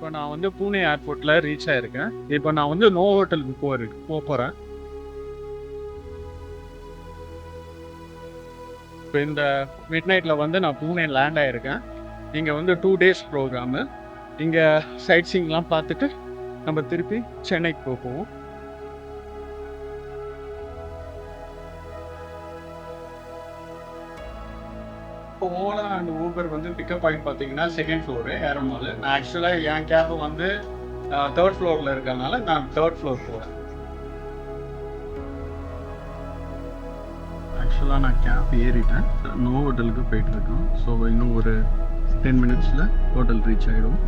இப்போ நான் வந்து பூனே ஏர்போர்ட்டில் ரீச் ஆயிருக்கேன். இப்போ நான் வந்து நோ ஹோட்டலுக்கு போகிறேன். இப்போ இந்த மிட் நைட்டில் வந்து நான் பூனே லேண்ட் ஆகிருக்கேன். இங்கே வந்து 2 days ப்ரோக்ராமு. இங்கே சைட் சீங்லாம் பார்த்துட்டு நம்ம திருப்பி சென்னைக்கு போவோம். இப்போ ஓலா அண்ட் ஊபர் வந்து பிக்கப் பாயிண்ட் பார்த்தீங்கன்னா 2nd floor ஏறமால். நான் ஆக்சுவலாக என் கேப் வந்து 3rd floorல இருக்கறனால நான் 3rd floor போகிறேன். ஆக்சுவலாக நான் கேப் ஏறிட்டேன். நோ ஹோட்டலுக்கு போயிட்டுருக்கோம். ஸோ இன்னும் ஒரு 10 minutesல ஹோட்டல் ரீச் ஆகிடும்.